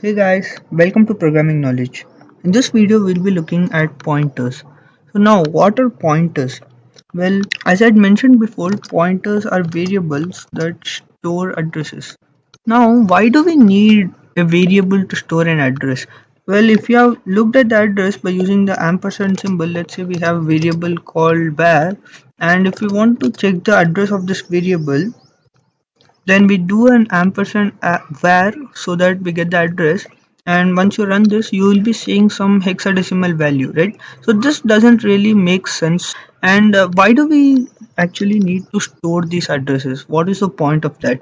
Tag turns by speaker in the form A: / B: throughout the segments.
A: Hey guys, welcome to Programming Knowledge. In this video, we'll be looking at pointers. So now, what are pointers? Well, as I had mentioned before, pointers are variables that store addresses. Now, why do we need a variable to store an address? Well, if you have looked at the address by using the ampersand symbol, let's say we have a variable called var, and if we want to check the address of this variable, then we do an ampersand var so that we get the address, and once you run this you will be seeing some hexadecimal value, right? So this doesn't really make sense. And why do we actually need to store these addresses? What is the point of that?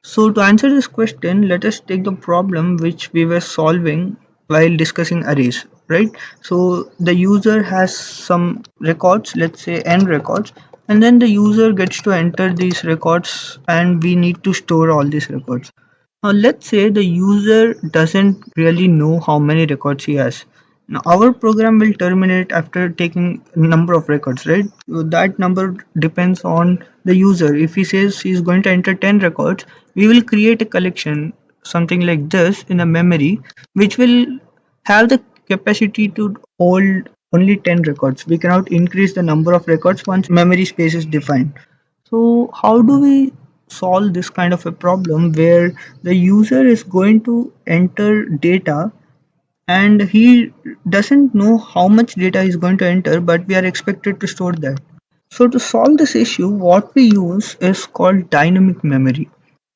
A: So to answer this question, let us take the problem which we were solving while discussing arrays, right? So the user has some records, let's say n records, and then the user gets to enter these records and we need to store all these records. Now let's say the user doesn't really know how many records he has. Now our program will terminate after taking number of records, right? So that number depends on the user. If he says he's going to enter 10 records, we will create a collection, something like this, in a memory, which will have the capacity to hold only 10 records. We cannot increase the number of records once memory space is defined. So how do we solve this kind of a problem where the user is going to enter data and he doesn't know how much data is going to enter, but we are expected to store that? So to solve this issue, what we use is called dynamic memory.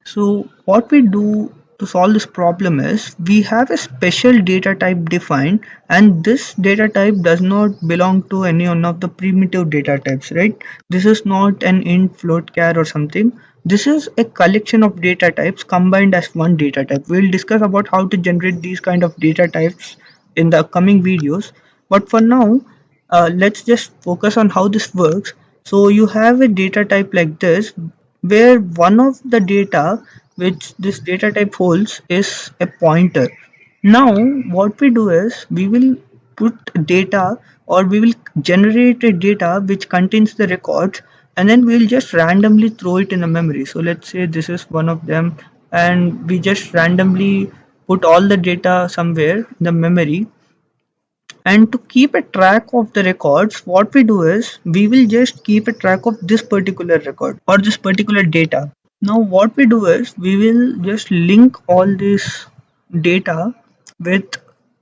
A: So what we do to solve this problem is we have a special data type defined, and this data type does not belong to any one of the primitive data types, right? This is not an int, float, char or something. This is a collection of data types combined as one data type. We'll discuss about how to generate these kind of data types in the upcoming videos. But for now, let's just focus on how this works. So you have a data type like this, where one of the data which this data type holds is a pointer. Now what we do is we will put data, or we will generate a data which contains the records, and then we'll just randomly throw it in the memory. So let's say this is one of them, and we just randomly put all the data somewhere in the memory. And to keep a track of the records, what we do is we will just keep a track of this particular record or this particular data. Now what we do is we will just link all this data with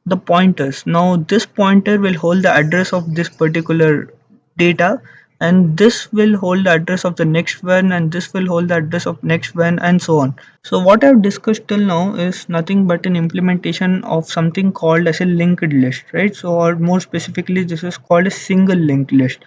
A: the pointers. Now this pointer will hold the address of this particular data, and this will hold the address of the next one, and this will hold the address of next one, and so on. So what I've discussed till now is nothing but an implementation of something called as a linked list, right? So, or more specifically, this is called a single linked list.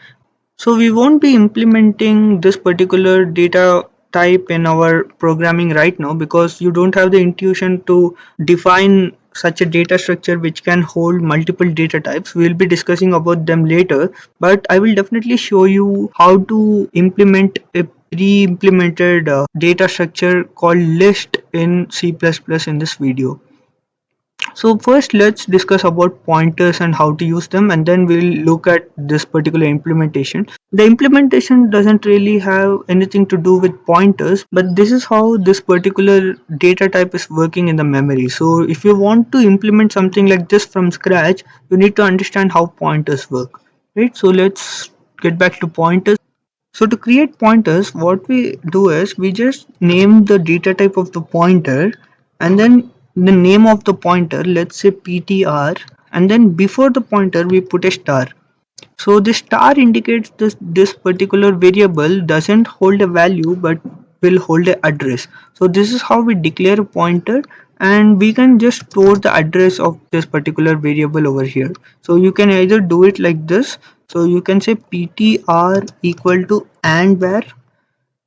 A: So we won't be implementing this particular data type in our programming right now, because you don't have the intuition to define such a data structure which can hold multiple data types. We'll be discussing about them later, but I will definitely show you how to implement a pre-implemented data structure called list in C++ in this video. So first let's discuss about pointers and how to use them, and then we'll look at this particular implementation. The implementation doesn't really have anything to do with pointers, but this is how this particular data type is working in the memory. So if you want to implement something like this from scratch, you need to understand how pointers work, right? So let's get back to pointers. So to create pointers, what we do is we just name the data type of the pointer, and then the name of the pointer, let's say ptr, and then before the pointer we put a star. So the star indicates this particular variable doesn't hold a value but will hold a address. So this is how we declare a pointer, and we can just store the address of this particular variable over here. So you can either do it like this. So you can say ptr equal to and var.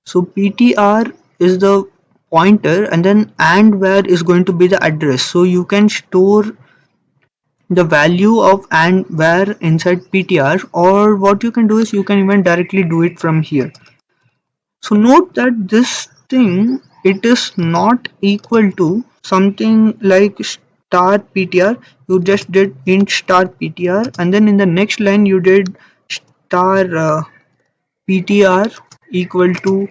A: So ptr is the pointer, and then and var is going to be the address. So you can store the value of and var inside ptr, or what you can do is you can even directly do it from here. So note that this thing, it is not equal to something like star ptr. You just did int star ptr, and then in the next line you did star ptr equal to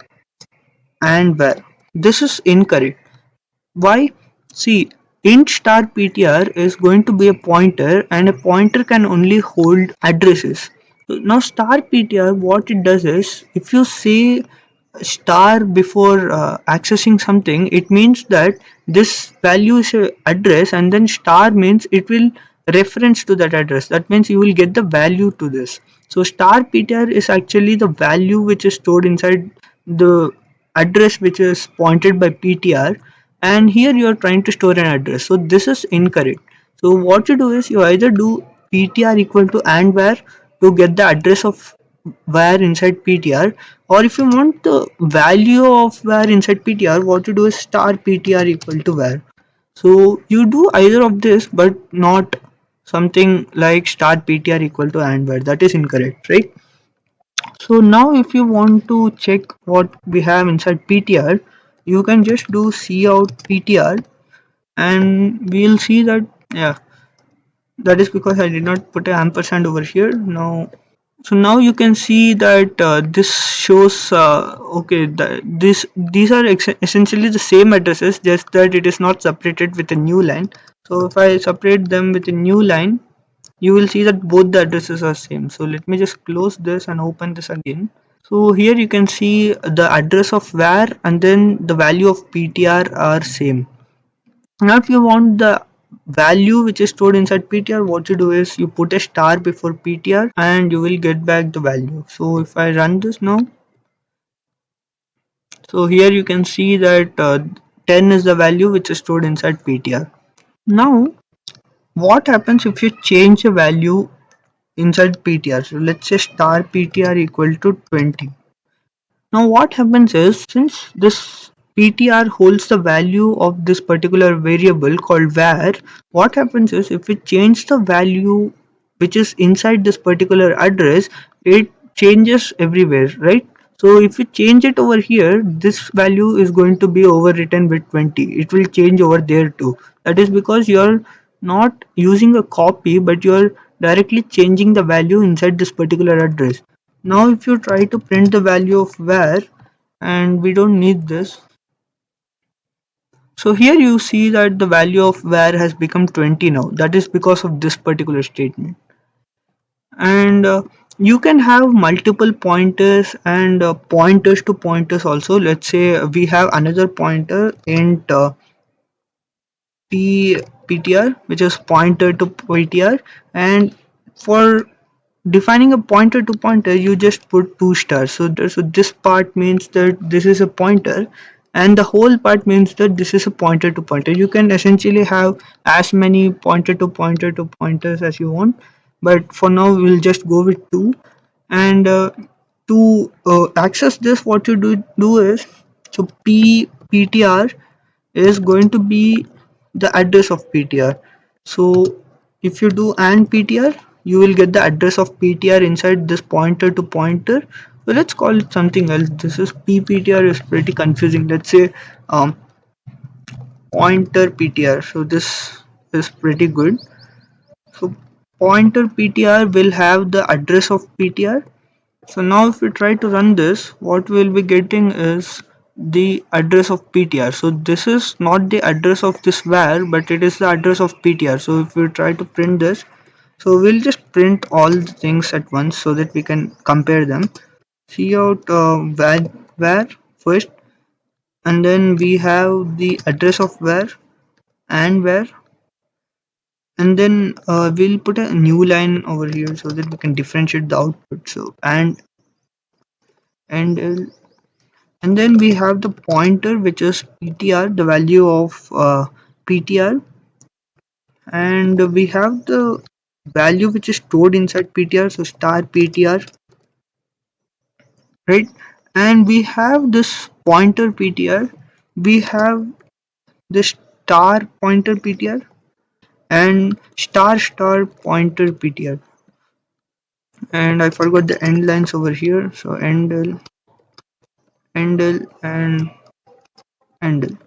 A: and var. This is incorrect. Why? See, int star ptr is going to be a pointer, and a pointer can only hold addresses. So now star ptr, what it does is, if you say star before accessing something, it means that this value is a address, and then star means it will reference to that address. That means you will get the value to this. So star ptr is actually the value which is stored inside the address which is pointed by ptr, and here you are trying to store an address, so this is incorrect. So what you do is, you either do ptr equal to and var to get the address of var inside ptr, or if you want the value of var inside ptr, what you do is star ptr equal to var. So you do either of this, but not something like star ptr equal to and var. That is incorrect, right? So now if you want to check what we have inside ptr, you can just do cout ptr, and we'll see that, yeah, that is because I did not put an ampersand over here. Now, so now you can see that this shows, okay, these are essentially the same addresses, just that it is not separated with a new line. So if I separate them with a new line, you will see that both the addresses are same. So let me just close this and open this again. So here you can see the address of var and then the value of ptr are same. Now if you want the value which is stored inside ptr, what you do is you put a star before ptr and you will get back the value. So if I run this now, so here you can see that 10 is the value which is stored inside ptr. Now what happens if you change a value inside ptr? So let's say star ptr equal to 20. Now what happens is, since this ptr holds the value of this particular variable called var, what happens is, if we change the value which is inside this particular address, it changes everywhere, right? So if we change it over here, this value is going to be overwritten with 20. It will change over there too. That is because you're not using a copy, but you're directly changing the value inside this particular address. Now if you try to print the value of var, and we don't need this, so here you see that the value of var has become 20 now. That is because of this particular statement. And you can have multiple pointers and pointers to pointers also. Let's say we have another pointer int ptr, which is pointer to ptr, and for defining a pointer to pointer, you just put two stars. So this part means that this is a pointer, and the whole part means that this is a pointer to pointer. You can essentially have as many pointer to pointers as you want, but for now we'll just go with two. And to access this, what you do is, so ptr is going to be the address of ptr. So if you do and ptr, you will get the address of ptr inside this pointer to pointer. So let's call it something else. This is pptr is pretty confusing. Let's say pointer ptr. So this is pretty good. So pointer ptr will have the address of ptr. So now if we try to run this, what we'll be getting is the address of ptr. So this is not the address of this var, but it is the address of ptr. So if we try to print this, so we'll just print all the things at once so that we can compare them. Cout var first, and then we have the address of var and var, and then we'll put a new line over here so that we can differentiate the output. So and and then we have the pointer which is ptr, the value of ptr, and we have the value which is stored inside ptr, so star ptr, right? And we have this pointer ptr, we have this star pointer ptr, and star pointer ptr, and I forgot the end lines over here. So endl and endl.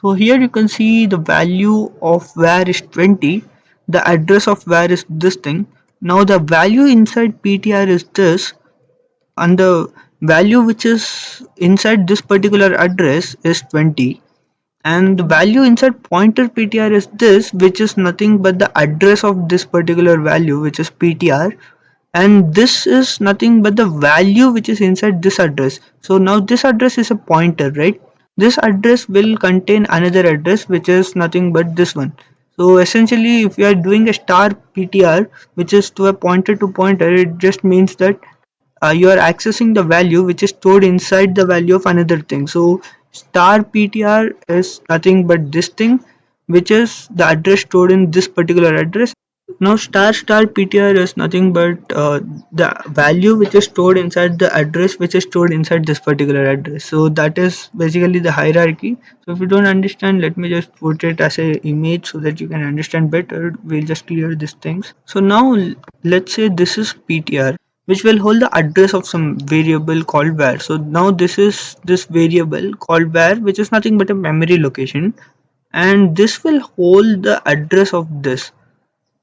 A: So here you can see the value of var is 20, the address of var is this thing. Now the value inside ptr is this, and the value which is inside this particular address is 20, and the value inside pointer ptr is this, which is nothing but the address of this particular value, which is ptr, and this is nothing but the value which is inside this address. So now this address is a pointer, right? This address will contain another address which is nothing but this one. So essentially if you are doing a star ptr which is to a pointer to pointer, it just means that you are accessing the value which is stored inside the value of another thing. So star ptr is nothing but this thing, which is the address stored in this particular address. Now star ptr is nothing but the value which is stored inside the address which is stored inside this particular address. So that is basically the hierarchy. So if you don't understand, let me just put it as a image so that you can understand better. We'll just clear these things. So now let's say this is ptr, which will hold the address of some variable called var. So now this is this variable called var, which is nothing but a memory location, and this will hold the address of this.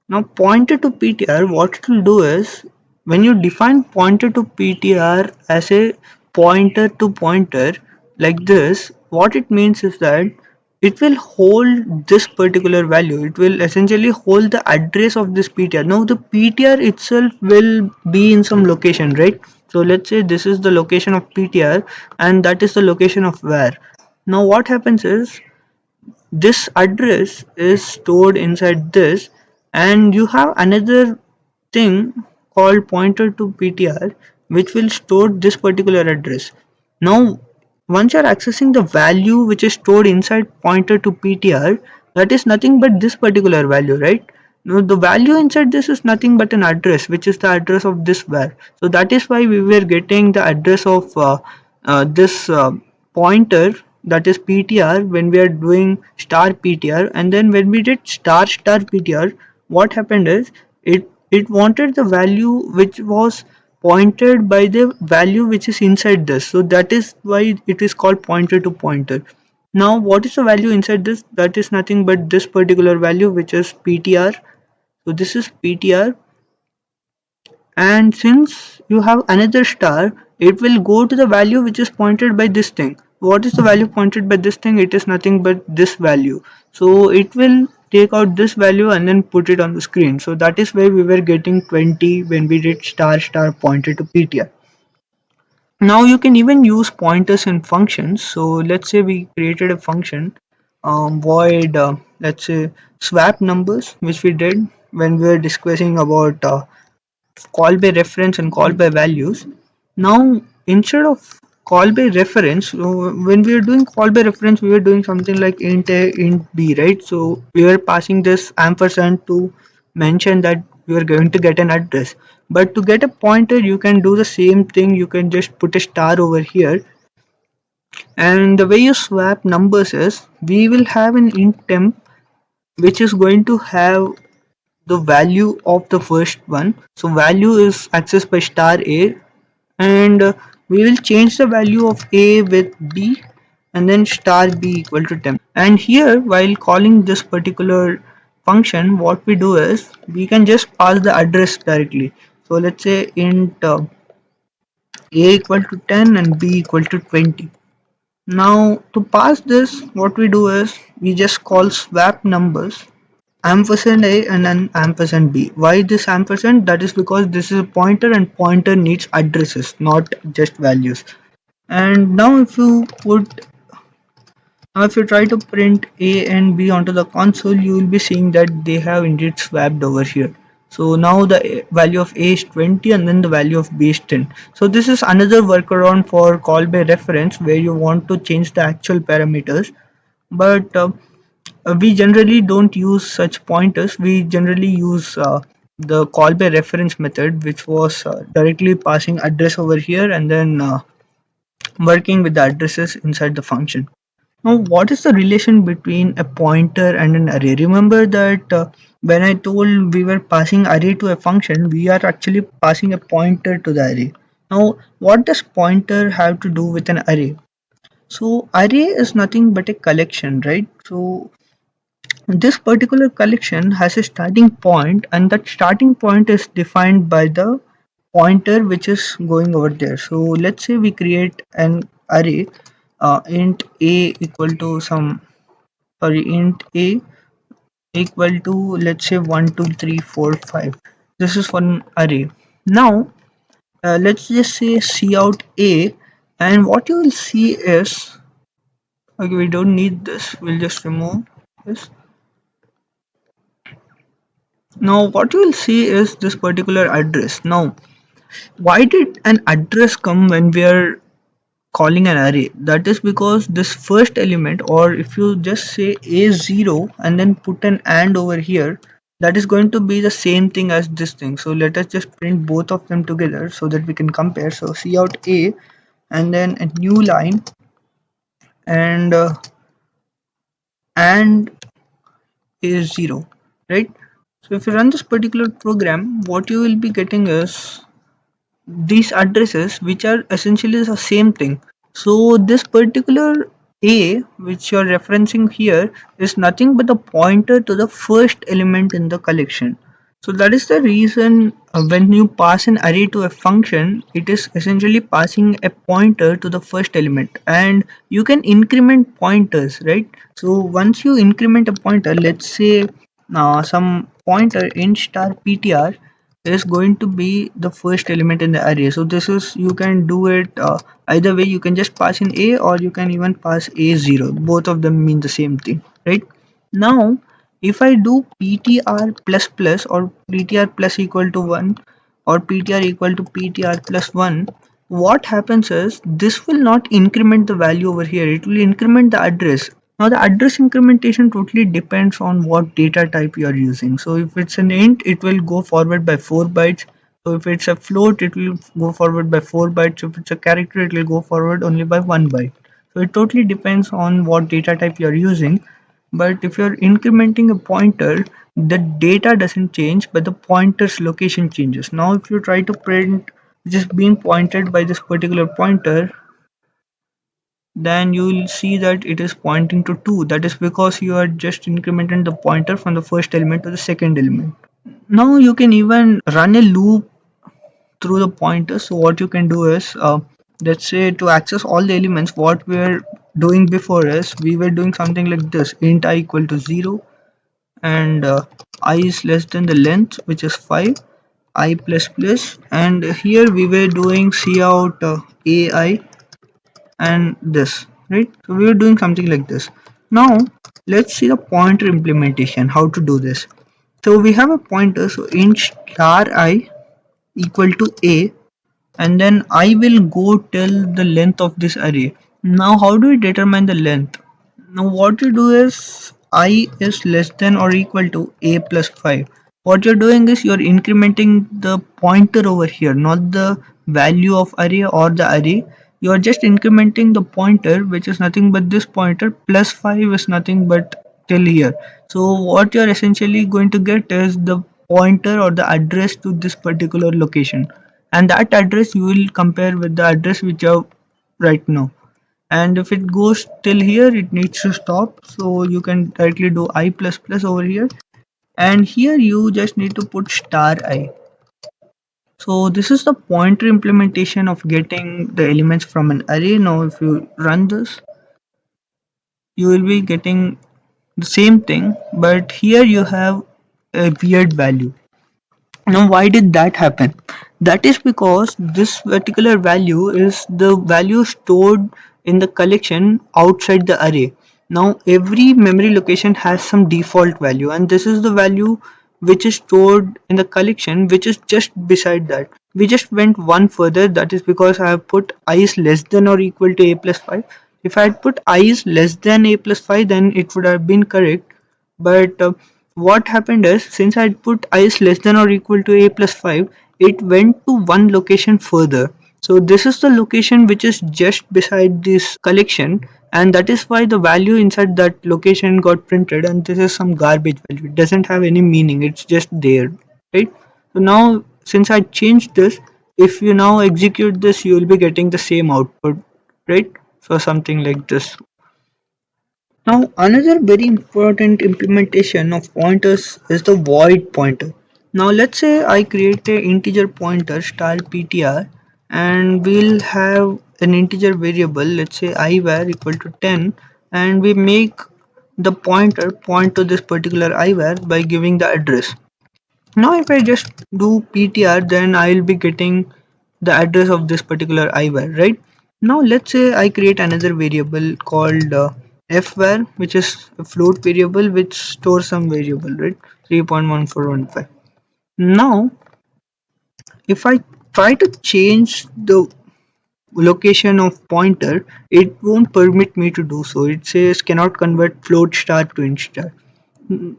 A: Now pointer to PTR, what it will do is, when you define pointer to PTR as a pointer to pointer like this, what it means is that it will hold this particular value. It will essentially hold the address of this PTR. Now the PTR itself will be in some location, right? So let's say this is the location of PTR and that is the location of where. Now what happens is, this address is stored inside this, and you have another thing called pointer to ptr which will store this particular address. Now once you are accessing the value which is stored inside pointer to ptr, that is nothing but this particular value, right? Now the value inside this is nothing but an address, which is the address of this var. So that is why we were getting the address of this pointer, that is ptr, when we are doing star ptr. And then when we did star ptr, what happened is, it wanted the value which was pointed by the value which is inside this. So that is why it is called pointer to pointer. Now what is the value inside this? That is nothing but this particular value, which is ptr. So this is ptr, and since you have another star, it will go to the value which is pointed by this thing. What is the value pointed by this thing? It is nothing but this value. So it will take out this value and then put it on the screen. So that is why we were getting 20 when we did star pointed to ptr. Now you can even use pointers in functions. So let's say we created a function, void let's say swap numbers, which we did when we were discussing about call by reference and call by values. Now instead of call by reference, when we were doing call by reference, we were doing something like int a, int b, right? So we were passing this ampersand to mention that we are going to get an address. But to get a pointer, you can do the same thing. You can just put a star over here, and the way you swap numbers is, we will have an int temp which is going to have the value of the first one. So value is accessed by star a, and we will change the value of a with b, and then star b equal to temp. And here, while calling this particular function, what we do is, we can just pass the address directly. So let's say int a equal to 10 and b equal to 20. Now to pass this, what we do is, we just call swap numbers ampersand a and then ampersand b. Why this ampersand? That is because this is a pointer, and pointer needs addresses, not just values. And now if you try to print a and b onto the console, you will be seeing that they have indeed swapped over here. So now the value of a is 20 and then the value of b is 10. So this is another workaround for call by reference, where you want to change the actual parameters. But we generally don't use such pointers. We generally use the call by reference method, which was directly passing address over here and then working with the addresses inside the function. Now what is the relation between a pointer and an array? Remember that when I told we were passing array to a function, we are actually passing a pointer to the array. Now what does pointer have to do with an array? So array is nothing but a collection, right? So this particular collection has a starting point, and that starting point is defined by the pointer which is going over there. So let's say we create an array int a equal to some int a equal to, let's say, 1 2 3 4 5. This is one array. Now let's just say cout a, and what you will see is, okay, we don't need this, we'll just remove this. Now what you will see is this particular address. Now why did an address come when we are calling an array? That is because this first element, or if you just say a0 and then put an and over here, that is going to be the same thing as this thing. So let us just print both of them together so that we can compare. So cout a and then a new line, and is 0, right? So if you run this particular program, what you will be getting is these addresses which are essentially the same thing. So this particular a which you're referencing here is nothing but a pointer to the first element in the collection. So that is the reason when you pass an array to a function, it is essentially passing a pointer to the first element, and you can increment pointers, right? So once you increment a pointer, let's say some pointer int star ptr is going to be the first element in the array. So this is, you can do it either way. You can just pass in a, or you can even pass a0. Both of them mean the same thing, right? Now if I do ptr plus plus, or ptr plus equal to 1, or ptr equal to ptr plus 1, what happens is this will not increment the value over here, it will increment the address. Now the address incrementation totally depends on what data type you are using. So if it's an int, it will go forward by 4 bytes. So if it's a float, it will go forward by 4 bytes. If it's a character, it will go forward only by 1 byte. So it totally depends on what data type you are using. But if you're incrementing a pointer, the data doesn't change, but the pointer's location changes. Now if you try to print just being pointed by this particular pointer, then you will see that it is pointing to 2. That is because you are just incrementing the pointer from the first element to the second element. Now you can even run a loop through the pointer. So what you can do is, let's say, to access all the elements, what we're doing before is we were doing something like this: int I equal to 0, and I is less than the length, which is 5, I plus plus, and here we were doing cout ai and this, right? So we were doing something like this. Now let's see the pointer implementation, how to do this. So we have a pointer, so int star I equal to a, and then I will go till the length of this array. Now how do we determine the length? Now what you do is I is less than or equal to a plus 5. What you're doing is you're incrementing the pointer over here, not the value of array or the array. You're just incrementing the pointer, which is nothing but this pointer, plus 5 is nothing but till here. So what you're essentially going to get is the pointer or the address to this particular location, and that address you will compare with the address which you have right now. And if it goes till here, it needs to stop, so you can directly do I plus plus over here, and here you just need to put star I. So this is the pointer implementation of getting the elements from an array. Now if you run this, you will be getting the same thing, but here you have a weird value. Now, why did that happen? That is because this particular value is the value stored in the collection outside the array. Now, every memory location has some default value, and this is the value which is stored in the collection, which is just beside that. We just went one further, that is because I have put I is less than or equal to a plus 5. If I had put I is less than a plus 5, then it would have been correct, but what happened is, since I put I is less than or equal to a plus 5, it went to one location further. So this is the location which is just beside this collection, and that is why the value inside that location got printed, and this is some garbage value. It doesn't have any meaning, it's just there, right? So now since I changed this, if you now execute this, you will be getting the same output, right? So something like this. Now, another very important implementation of pointers is the void pointer. Now, let's say I create a integer pointer star ptr, and we'll have an integer variable, let's say I var equal to 10, and we make the pointer point to this particular IVAR by giving the address. Now if I just do PTR, then I will be getting the address of this particular IVAR, right? Now let's say I create another variable called fvar, which is a float variable which stores some variable, right? 3.1415. Now if I try to change the location of pointer, it won't permit me to do so. It says cannot convert float star to int star.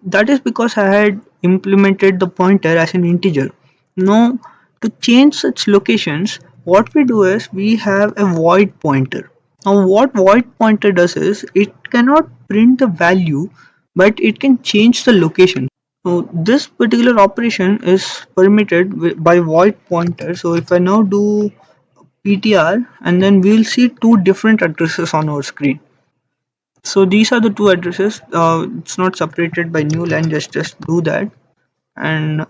A: That is because I had implemented the pointer as an integer. Now, to change such locations, what we do is we have a void pointer. Now, what void pointer does is it cannot print the value, but it can change the location. So, this particular operation is permitted by void pointer. So, if I now do PTR, and then we'll see two different addresses on our screen. So these are the two addresses. It's not separated by new line. Just do that, and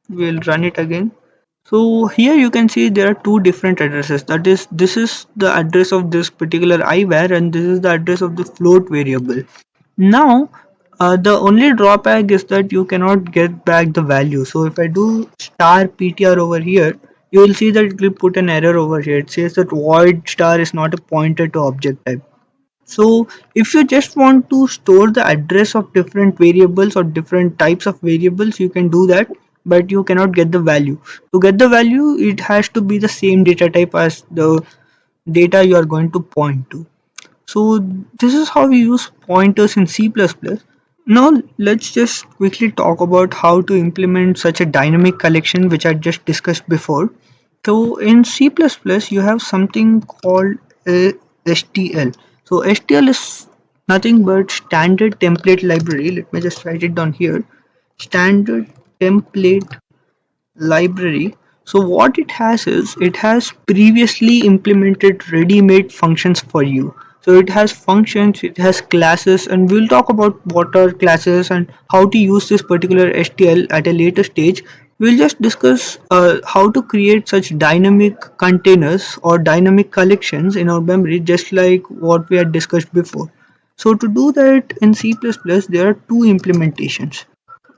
A: we'll run it again. So here you can see there are two different addresses. That is, this is the address of this particular IVAR, and this is the address of the float variable. Now, the only drawback is that you cannot get back the value. So if I do star PTR over here, you will see that it will put an error over here. It says that void star is not a pointer to object type. So if you just want to store the address of different variables or different types of variables, you can do that, but you cannot get the value. To get the value, it has to be the same data type as the data you are going to point to. So this is how we use pointers in C++. Now let's just quickly talk about how to implement such a dynamic collection which I just discussed before. So in C++ you have something called a STL. So STL is nothing but standard template library. Let me just write it down here. Standard template library. So what it has is it has previously implemented ready-made functions for you. So it has functions, it has classes, and we'll talk about what are classes and how to use this particular STL at a later stage. We'll just discuss how to create such dynamic containers or dynamic collections in our memory, just like what we had discussed before. So to do that in C++, there are two implementations.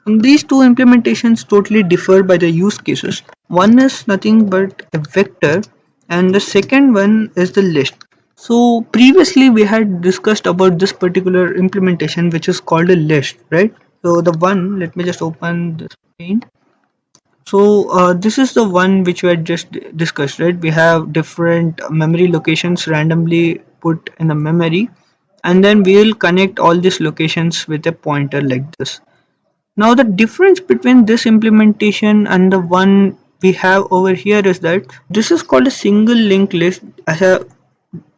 A: And these two implementations totally differ by the use cases. One is nothing but a vector, and the second one is the list. So previously we had discussed about this particular implementation which is called a list, right? So the one, let me just open this pane. So this is the one which we had just discussed, right? We have different memory locations randomly put in the memory, and then we will connect all these locations with a pointer like this. Now the difference between this implementation and the one we have over here is that this is called a single linked list as I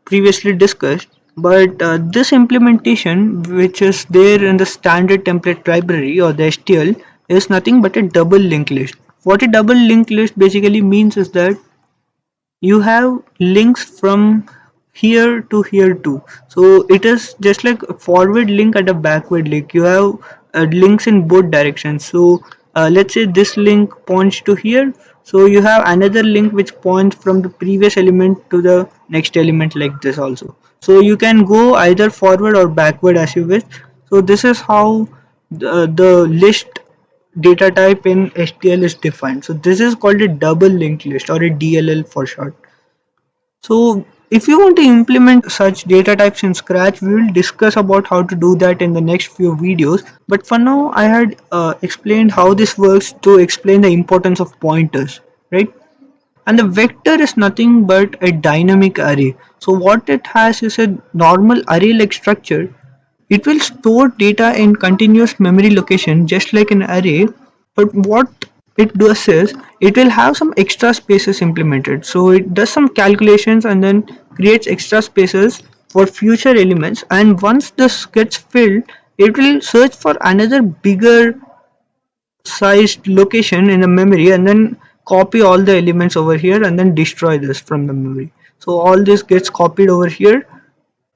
A: previously discussed, but this implementation which is there in the standard template library or the STL is nothing but a double linked list. What a double linked list basically means is that you have links from here to here too. So it is just like a forward link and a backward link. You have links in both directions. So let's say this link points to here, so you have another link which points from the previous element to the next element like this also. So you can go either forward or backward as you wish. So this is how the list data type in STL is defined. So this is called a double linked list or a DLL for short. So if you want to implement such data types in scratch, we will discuss about how to do that in the next few videos. But for now, I had explained how this works to explain the importance of pointers, right? And the vector is nothing but a dynamic array. So what it has is a normal array like structure. It will store data in continuous memory location just like an array, but what it does is it will have some extra spaces implemented. So it does some calculations and then creates extra spaces for future elements, and once this gets filled, it will search for another bigger sized location in the memory and then copy all the elements over here and then destroy this from the memory. So all this gets copied over here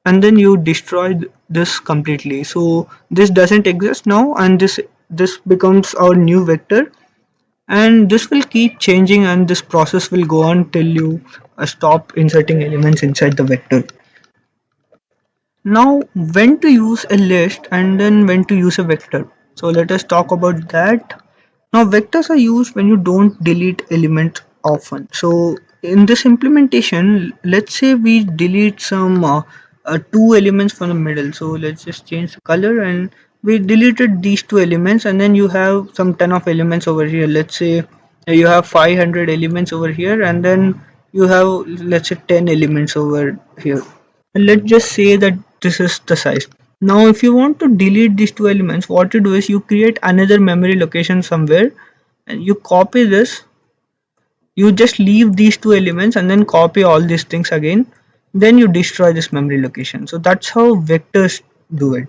A: and then you destroy this completely. So this doesn't exist now, and this becomes our new vector, and this will keep changing, and this process will go on till you stop inserting elements inside the vector. Now, when to use a list and then when to use a vector. So let us talk about that. Now, vectors are used when you don't delete elements often. So in this implementation, let's say we delete some two elements from the middle. So let's just change the color, and we deleted these two elements, and then you have some ton of elements over here. Let's say you have 500 elements over here, and then you have, let's say, 10 elements over here, and let's just say that this is the size. Now if you want to delete these two elements, what you do is you create another memory location somewhere, and you copy this. You just leave these two elements and then copy all these things again, then you destroy this memory location. So that's how vectors do it.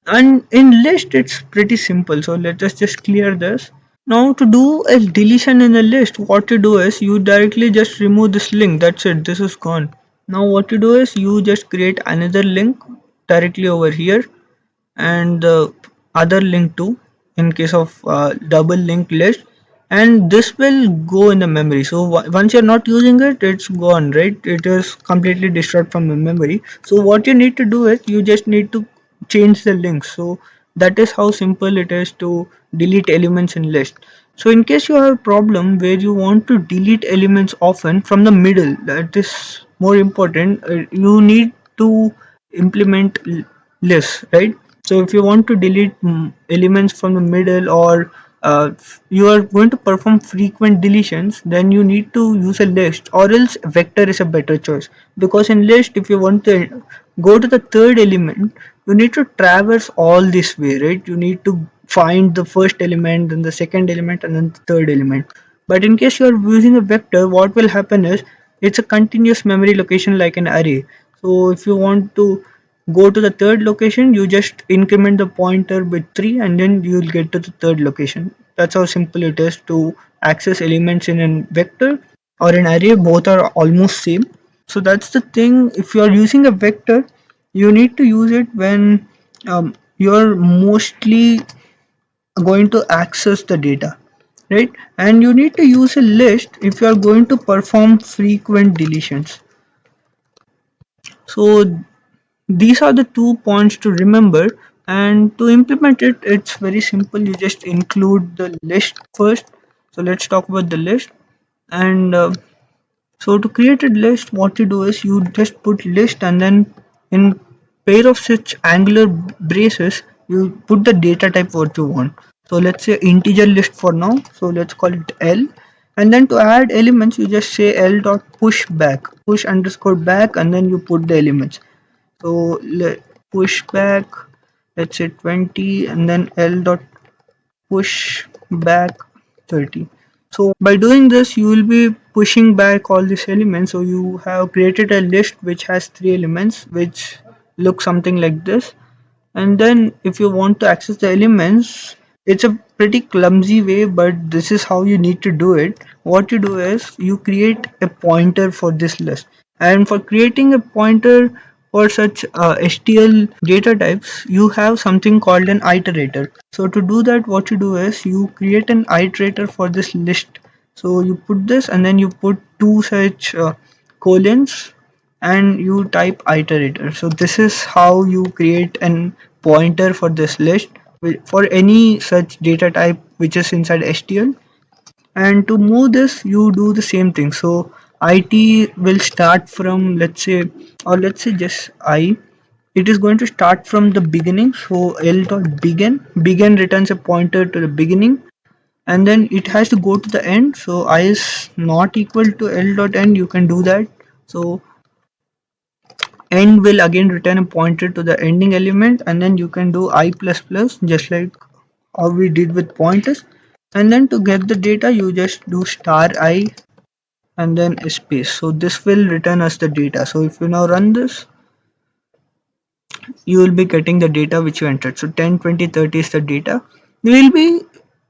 A: And in list it's pretty simple, so let us just clear this. Now to do a deletion in a list, what you do is you directly just remove this link. That's it. This is gone. Now what you do is you just create another link directly over here, and the other link too, in case of double linked list, and this will go in the memory. So once you're not using it, it's gone, right? It is completely destroyed from the memory. So what you need to do is you just need to change the link. So that is how simple it is to delete elements in list. So in case you have a problem where you want to delete elements often from the middle, that is more important. You need to implement list, right? So if you want to delete elements from the middle, or you are going to perform frequent deletions, then you need to use a list, or else vector is a better choice. Because in list, if you want to go to the third element, you need to traverse all this way, right? You need to find the first element, then the second element, and then the third element. But in case you are using a vector, what will happen is it's a continuous memory location like an array. So if you want to go to the third location, you just increment the pointer with 3, and then you will get to the third location. That's how simple it is to access elements in a vector or an array. Both are almost same. So that's the thing. If you are using a vector, you need to use it when you're mostly going to access the data, right? And you need to use a list if you are going to perform frequent deletions. So these are the 2 points to remember, and to implement it, it's very simple. You just include the list first. So let's talk about the list. And so to create a list, what you do is you just put list, and then in pair of such angular braces, you put the data type what you want. So let's say integer list for now. So let's call it L. And then to add elements, you just say L dot push back, push underscore back, and then you put the elements. So let push back, let's say 20, and then L dot push back 30. So by doing this, you will be pushing back all these elements. So you have created a list which has 3 elements, which look something like this. And then if you want to access the elements, it's a pretty clumsy way, but this is how you need to do it. What you do is you create a pointer for this list, and for creating a pointer for such STL data types, you have something called an iterator. So to do that, what you do is you create an iterator for this list. So you put this, and then you put two such colons, and you type iterator. So this is how you create an pointer for this list for any such data type which is inside STL. And to move this, you do the same thing. So IT will start from, let's say, or let's say just I. It is going to start from the beginning. So L dot begin. Begin returns a pointer to the beginning, and then it has to go to the end. So I is not equal to L dot end. You can do that. So end will again return a pointer to the ending element, and then you can do I plus plus, just like how we did with pointers. And then to get the data, you just do star I and then a space. So this will return us the data. So if you now run this, you will be getting the data which you entered. So 10, 20, 30 is the data. We will be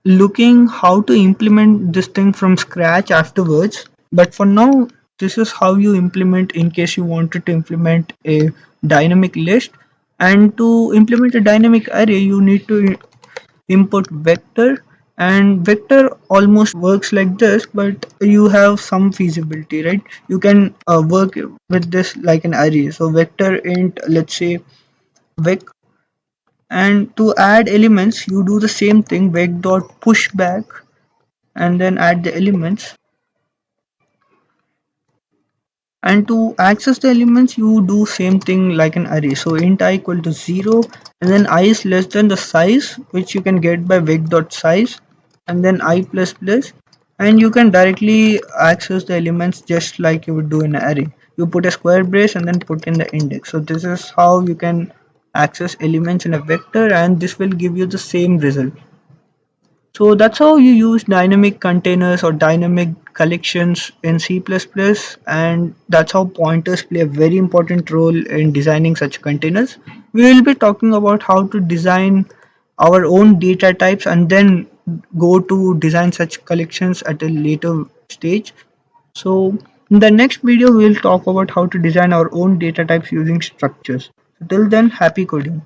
A: looking how to implement this thing from scratch afterwards, but for now, this is how you implement in case you wanted to implement a dynamic list. And to implement a dynamic array, you need to import vector, and vector almost works like this, but you have some feasibility, right? You can work with this like an array. So vector int, let's say vec, and to add elements you do the same thing, vec dot push back, and then add the elements. And to access the elements you do same thing like an array. So int I equal to 0, and then I is less than the size, which you can get by vec dot size, and then I plus plus, and you can directly access the elements just like you would do in an array. You put a square brace and then put in the index. So this is how you can access elements in a vector, and this will give you the same result. So that's how you use dynamic containers or dynamic collections in C++, and that's how pointers play a very important role in designing such containers. We will be talking about how to design our own data types and then go to design such collections at a later stage. So in the next video we will talk about how to design our own data types using structures. So till then, happy coding.